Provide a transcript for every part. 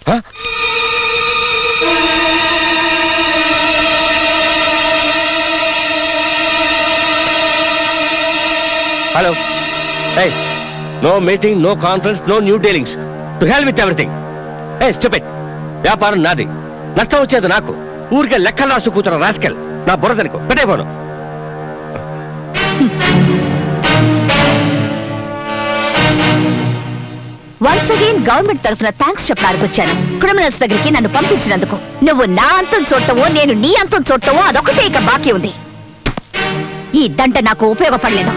Hello, no meeting, no conference, no new dealings. To hell with everything. Stupid. వ్యాపారం నాది, నష్టం వచ్చేది నాకు. ఊరికే లెక్కలు రాస్తూ కూతురు రాస్కెల్. నా బుర్రదనుకో, పెట్టేపోను. వన్స్ అగైన్ గవర్నమెంట్ తరఫున థ్యాంక్స్ చెప్పడానికి వచ్చాను. క్రిమినల్స్ దగ్గరికి నన్ను పంపించినందుకు. నువ్వు నా అంతం చూడటమో నేను నీ అంతం చూడటమో అదొకటే ఇక బాకీ ఉంది. ఈ దంట నాకు ఉపయోగపడలేదు.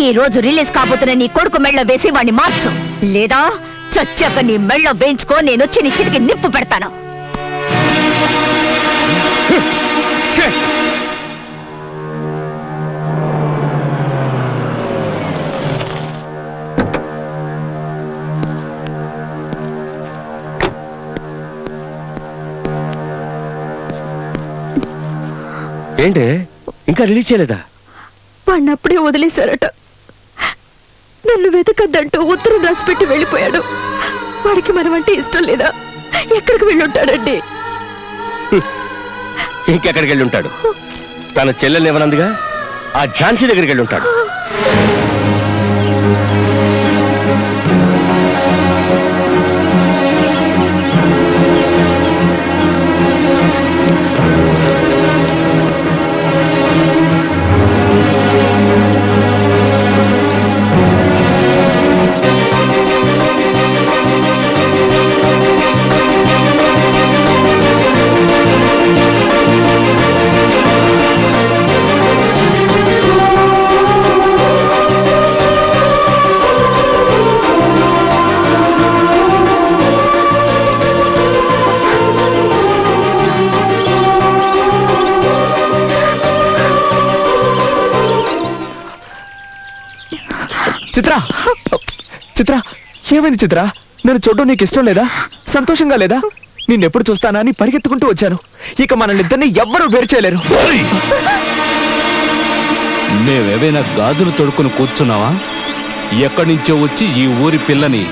ఈ రోజు రిలీజ్ కాబోతున్న నీ కొడుకు మెళ్ళ వేసి వాణ్ణి మార్చు, లేదా చచ్చాక నీ మెళ్ళ వేయించుకో. నేను వచ్చి నీ చితికి నిప్పు పెడతాను. ఏంటి ఇంకా రిలీజ్ చేయలేదా? వాడిని అప్పుడే వదిలేశారట. నన్ను వెతకద్దంటూ ఉత్తరం రాసిపెట్టి వెళ్ళిపోయాడు. వాడికి మనమంటే ఇష్టం లేదా? ఎక్కడికి వెళ్ళుంటాడండి? ఇంకెక్కడికి వెళ్ళి ఉంటాడు? తన చెల్లెల్ని ఇవ్వనందుగా ఆ ఝాన్సీ దగ్గరికి వెళ్ళి ఉంటాడు. చిత్ర, చిత్ర, ఏమైంది చిత్ర? నేను చూడడం నీకు ఇష్టం లేదా? సంతోషంగా లేదా? నిన్నెప్పుడు చూస్తానా అని పరిగెత్తుకుంటూ వచ్చాను. ఇక మనల్నిద్దరిని ఎవ్వరూ వేరు చేయలేరు. మేమేవైనా గాజులు తొడుక్కుని కూర్చున్నావా? ఎక్కడి నుంచో వచ్చి ఈ ఊరి పిల్లని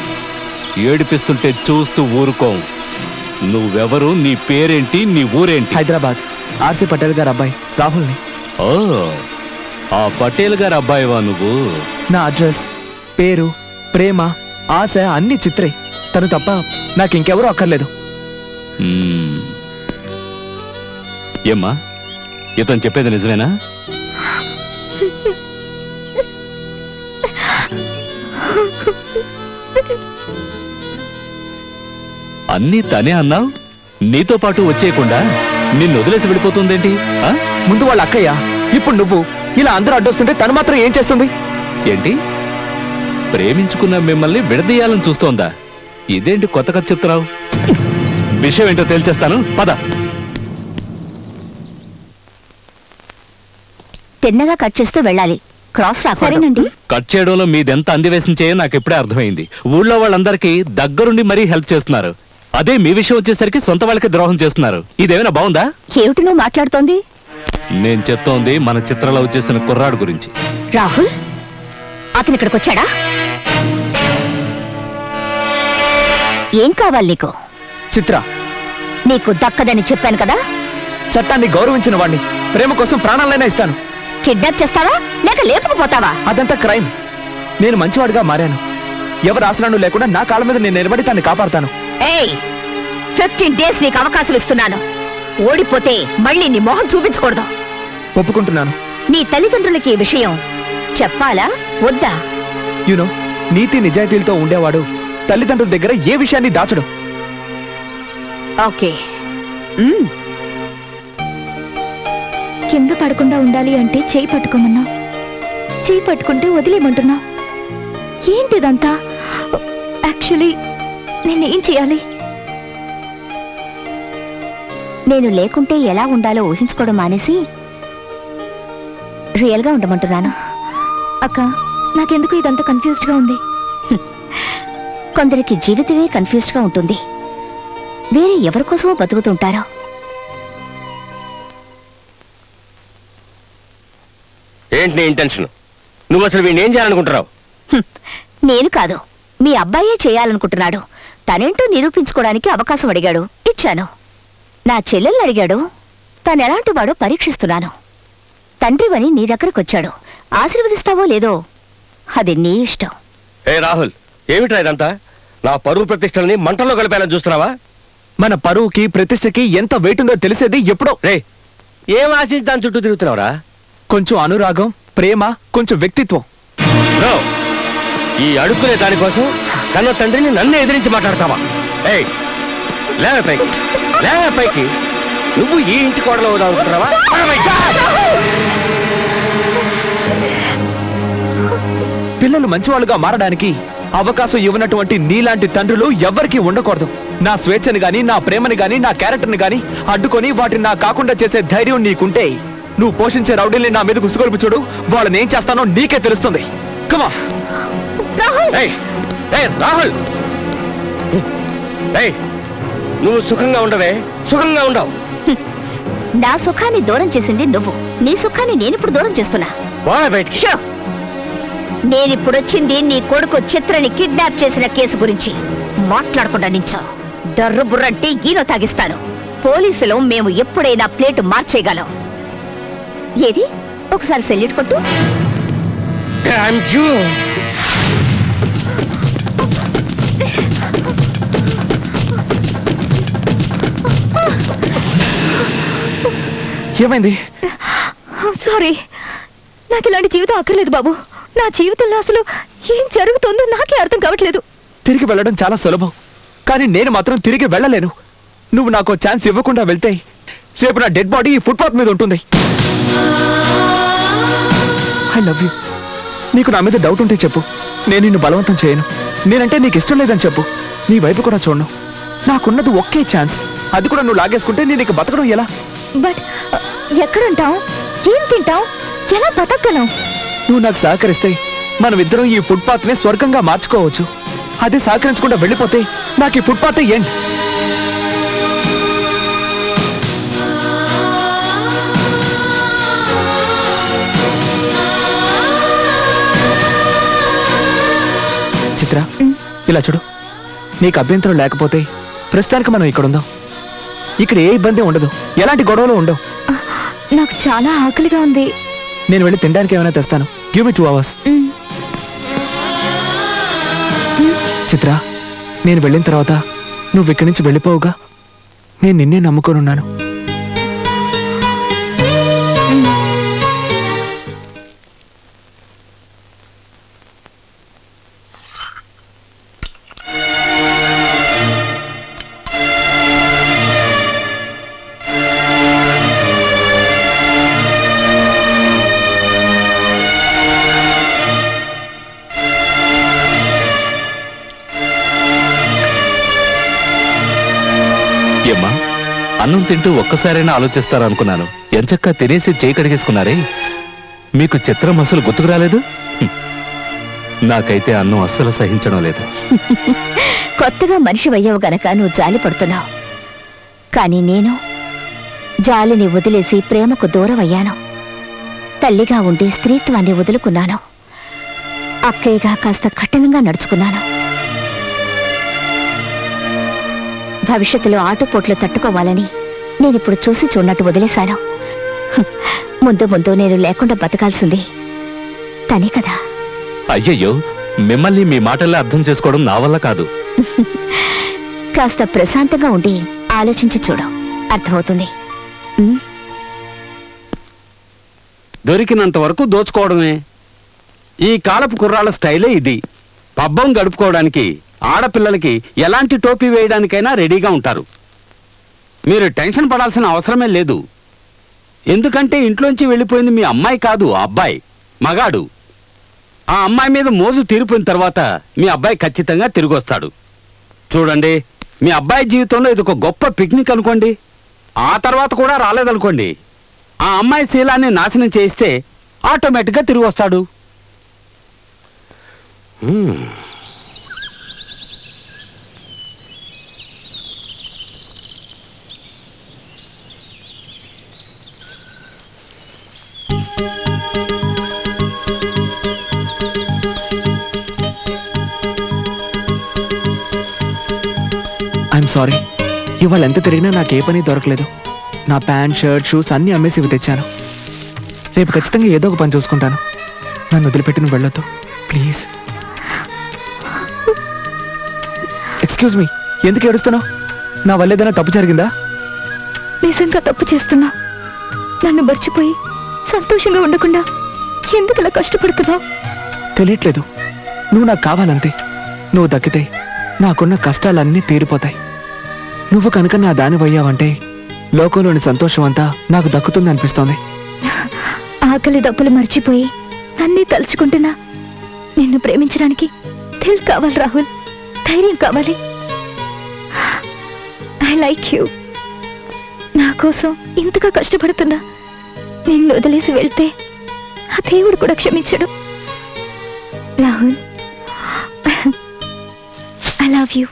ఏడిపిస్తుంటే చూస్తూ ఊరుకోం. నువ్వెవరు? నీ పేరేంటి? నీ ఊరేంటి? హైదరాబాద్ ఆర్సీ పటేల్ గారు అబ్బాయి రాహుల్ని. ఓ, ఆ పటేల్ గారు అబ్బాయివా నువ్వు? నా అడ్రస్, పేరు, ప్రేమ, ఆశ అన్ని చిత్రే. తను తప్ప నాకు ఇంకెవరూ అక్కర్లేదు. ఏమ్మా, ఇతను చెప్పేది నిజమేనా? అన్నీ తనే అన్నావు. నీతో పాటు వచ్చేయకుండా నిన్ను వదిలేసి వెళ్ళిపోతుందేంటి? ముందు వాళ్ళ అక్కయ్య, ఇప్పుడు నువ్వు. ఇలా అందరూ అడ్డొస్తుంటే తను మాత్రం ఏం చేస్తుంది? ఏంటి, ప్రేమించుకున్న మిమ్మల్ని విడదీయాలని చూస్తోందా? ఇదేంటి కొత్త కథ చెప్తున్నావు? విషయం ఏంటో తేల్చేస్తాను, పద. తిన్నగా కట్ చేస్తూ వెళ్ళాలి, క్రాస్ రాసేనండి. కట్ చేయడంలో మీదెంత అందివేశం చేయో నాకు ఇప్పుడే అర్థమైంది. ఊళ్ళో వాళ్ళందరికీ దగ్గరుండి మరీ హెల్ప్ చేస్తున్నారు. అదే మీ విషయం వచ్చేసరికి సొంత వాళ్ళకి ద్రోహం చేస్తున్నారు. ఇదేమైనా బాగుందా? ఏమిటి నువ్వు మాట్లాడుతోంది? నేను చెప్తోంది మన చిత్రలో చేసిన కుర్రాడు గురించి. రాహుల్ అతను ఇక్కడికి వచ్చాడా? ఏం కావాలి నీకు? చిత్ర, నీకు దక్కదని చెప్పాను కదా. చట్టాన్ని గౌరవించిన వాడిని, ప్రేమ కోసం ప్రాణాలైనా ఇస్తాను. కిడ్నాప్ చేస్తావా లేక లేపుకుపోతావా? అదంతా క్రైమ్. నేను మంచివాడిగా మారాను. ఎవరు ఆసరాను లేకుండా నా కాళ్ళ మీద నేను నిలబడి తన్ని కాపాడుతాను. 15 days నీకు అవకాశం ఇస్తున్నాను. ఓడిపోతే మళ్ళీ నీ మొహం చూపించకూడదు. ఒప్పుకుంటున్నాను. నీ తల్లిదండ్రులకి ఈ విషయం చెప్పాలా వద్దా? యూనో, నీతి నిజాయితీలతో ఉండేవాడు తల్లిదండ్రుల దగ్గర ఏ విషయాన్ని దాచడు. ఓకే. కింద పడకుండా ఉండాలి అంటే చేయి పట్టుకోమన్నా, చేయి పట్టుకుంటే వదిలేయమంటున్నా. ఏంటిదంతా? యాక్చువల్లీ నేనేం చేయాలి? నేను లేకుంటే ఎలా ఉండాలో ఊహించుకోవడం మానేసి రియల్గా ఉండమంటున్నాను. అక్క, నాకెందుకు ఇదంతా కన్ఫ్యూజ్డ్గా ఉంది. కొందరికి జీవితమే కన్ఫ్యూజ్డ్గా ఉంటుంది. వేరే ఎవరి కోసమో బతుకుతుంటారో. ఏంటి నీ ఇంటెన్షన్? నువ్వు అసలు వీడిని ఏం చేయాలనుకుంటున్నావు? నేను కాదు, మీ అబ్బాయే చేయాలనుకుంటున్నాడు. తనేంటో నిరూపించుకోవడానికి అవకాశం అడిగాడు, ఇచ్చాను. నా చెల్లెల్ని అడిగాడు, తనెలాంటి వాడో పరీక్షిస్తున్నాను. తండ్రివని నీ దగ్గరకొచ్చాడు, ఆశీర్వదిస్తావో లేదో అది నీ ఇష్టం. ఏ రాహుల్, ఏమిట్రా ఇదంతా? నా పరువు ప్రతిష్టల్ని మంటల్లో కలిపేయాలని చూస్తున్నావా? మన పరువుకి ప్రతిష్టకి ఎంత వెయిట్ ఉందో తెలిసేది ఎప్పుడో. రే, ఏం ఆశించి దాని చుట్టూ తిరుగుతున్నావురా? కొంచెం అనురాగం, ప్రేమ, కొంచెం వ్యక్తిత్వం. బ్రో, ఈ అడుక్కునే దానికోసం కన్న తండ్రిని నన్ను ఎదిరించి మాట్లాడతావా? ఏయ్, లేవే పైకి, లేవే పైకి. నువ్వు ఈ ఇంటి కోడలో అవుదామనుకుంటున్నావా? పిల్లలు మంచివాళ్ళుగా మారడానికి అవకాశం ఇవ్వనటువంటి నీలాంటి తండ్రులు ఎవ్వరికీ ఉండకూడదు. నా స్వేచ్ఛని గాని, నా ప్రేమని గాని, నా క్యారెక్టర్ని గాని అడ్డుకొని వాటిని నా కాకుండా చేసే ధైర్యం నీకుంటే నువ్వు పోషించే రౌడీల్ని నా మీద గుసుగొలుపు చూడు. వాళ్ళని ఏం చేస్తానో నీకే తెలుస్తుంది. కమా రాహుల్, నువ్వు సుఖంగా ఉండవే, సుఖంగా ఉండవు. నా సుఖాన్ని దూరం చేసింది నువ్వు, నీ సుఖాన్ని నేనిప్పుడు దూరం చేస్తున్నా. బయటికి. నేనిప్పుడొచ్చింది నీ కొడుకు చిత్రని కిడ్నాప్ చేసిన కేసు గురించి మాట్లాడకుండా నించో. డర్రు బుర్రంటే ఈనో తాగిస్తాను. పోలీసులు మేము ఎప్పుడైనా ప్లేటు మార్చేయగలం. ఏది ఒకసారి సెల్యూట్ కొట్టు. ఏమైంది? సారీ, నాకు ఇలాంటి జీవితం అక్కర్లేదు బాబు. నా జీవితంలో అసలు ఏం జరుగుతుందో నాకే అర్థం కావట్లేదు. తిరిగి వెళ్ళడం చాలా సులభం, కానీ నేను మాత్రం తిరిగి వెళ్ళలేను. నువ్వు నాకు ఛాన్స్ ఇవ్వకుండా వెళ్తే రేపు నా డెడ్ బాడీ ఈ ఫుట్పాత్ మీద ఉంటుంది. I love you. నీకు నా మీద డౌట్ ఉంటే చెప్పు, నేను నిన్ను బలవంతం చేయను. నేనంటే నీకు ఇష్టం లేదని చెప్పు, నీ వైపు కూడా చూడను. నాకున్నది ఒకే ఛాన్స్, అది కూడా నువ్వు లాగేసుకుంటే నేను ఇక బతకడం ఎలా? బట్ ఎక్కడుంటావు, ఏం తింటావు, ఎలా బతకగలం? నువ్వు నాకు సహకరిస్తే మనమిద్దరం ఈ ఫుట్పాత్ ని స్వర్గంగా మార్చుకోవచ్చు. అదే సహకరించకుండా వెళ్ళిపోతే నాకు ఈ ఫుట్పాత్ ఏంటి? చిత్ర, ఇలా చూడు. నీకు అభ్యంతరం లేకపోతే ప్రస్తుతానికి మనం ఇక్కడ ఉందాం. ఇక్కడ ఏ ఇబ్బంది ఉండదు, ఎలాంటి గొడవలు ఉండవు. నాకు చాలా ఆకలిగా ఉంది. నేను వెళ్ళి తినడానికి ఏమైనా తెస్తాను. Give me 2 hours. చిత్ర, నేను వెళ్ళిన తర్వాత నువ్వు ఇక్కడి నుంచి వెళ్ళిపోవుగా. నేను నిన్నే నమ్ముకొనున్నాను. ఏమ్మా, అన్నం తింటూ ఒక్కసారైనా ఆలోచిస్తారనుకున్నాను. ఎంచక్కా తినేసి చేయి కడిగేసుకున్నారే. మీకు చిత్రం అసలు గుర్తుకు రాలేదు? నాకైతే అన్నం అస్సలు సహించడం లేదు. కొత్తగా మనిషి అయ్యావు గనక నువ్వు జాలి పడుతున్నావు, కానీ నేను జాలిని వదిలేసి ప్రేమకు దూరం అయ్యాను. తల్లిగా ఉండి స్త్రీత్వాన్ని వదులుకున్నాను. అక్కయ్యగా కాస్త కఠినంగా నడుచుకున్నాను. భవిష్యత్తులో ఆటుపోట్లు తట్టుకోవాలని నేనిప్పుడు చూసి చూడనట్టు వదిలేశాను. ముందు ముందు నేను లేకుండా బతకాల్సింది తనే కదా. అయ్యయ్యో, మిమ్మల్ని మీ మాటల్లో అర్థం చేసుకోవడం నా వల్ల కాదు. కాస్త ప్రశాంతంగా ఉండి ఆలోచించి చూడు, అర్థమవుతుంది. దొరికినంత వరకు దోచుకోవడమే ఈ కాలపు కుర్రాళ్ళ స్టైలే ఇది. పబ్బం గడుపుకోవడానికి ఆడపిల్లలకి ఎలాంటి టోపీ వేయడానికైనా రెడీగా ఉంటారు. మీరు టెన్షన్ పడాల్సిన అవసరమే లేదు. ఎందుకంటే ఇంట్లోంచి వెళ్ళిపోయింది మీ అమ్మాయి కాదు, ఆ అబ్బాయి మగాడు. ఆ అమ్మాయి మీద మోజు తీరిపోయిన తర్వాత మీ అబ్బాయి ఖచ్చితంగా తిరిగి వస్తాడు. చూడండి, మీ అబ్బాయి జీవితంలో ఇది ఒక గొప్ప పిక్నిక్ అనుకోండి. ఆ తర్వాత కూడా రాలేదనుకోండి, ఆ అమ్మాయి శీలాన్ని నాశనం చేయిస్తే ఆటోమేటిక్గా తిరిగి వస్తాడు. సారీ. ఇవాళ ఎంత తిరిగినా నాకు ఏ పని దొరకలేదు. నా ప్యాంట్, షర్ట్, షూస్ అన్నీ అమ్మేసి ఇవి తెచ్చాను. రేపు ఖచ్చితంగా ఏదో ఒక పని చూసుకుంటాను. నన్ను వదిలిపెట్టి నువ్వు వెళ్ళొద్దు ప్లీజ్. ఎక్స్క్యూజ్ మీ, ఎందుకు ఏడుస్తున్నావు? నా వల్ల ఏదైనా తప్పు జరిగిందా? నిజంగా తప్పు చేస్తున్నా. నన్ను మర్చిపోయి సంతోషంగా ఉండకుండా ఎందుకు ఇలా కష్టపడుతున్నావు? తెలియట్లేదు. నువ్వు నాకు కావాలంతే. నువ్వు దక్కితే నాకున్న కష్టాలన్నీ తీరిపోతాయి. నువ్వు కనుక నా దానివయ్యావంటే లోకంలోని సంతోషం అంతా నాకు దక్కుతుంది అనిపిస్తోంది. ఆకలి దప్పులు మర్చిపోయి అన్నీ తలుచుకుంటున్నా. నిన్ను ప్రేమించడానికి దిల్ కావాలి రాహుల్, ధైర్యం కావాలి. I like you. నా కోసం ఇంతగా కష్టపడుతున్నా నిన్ను వదిలేసి వెళ్తే ఆ దేవుడు కూడా క్షమించడు. Rahul, I love you.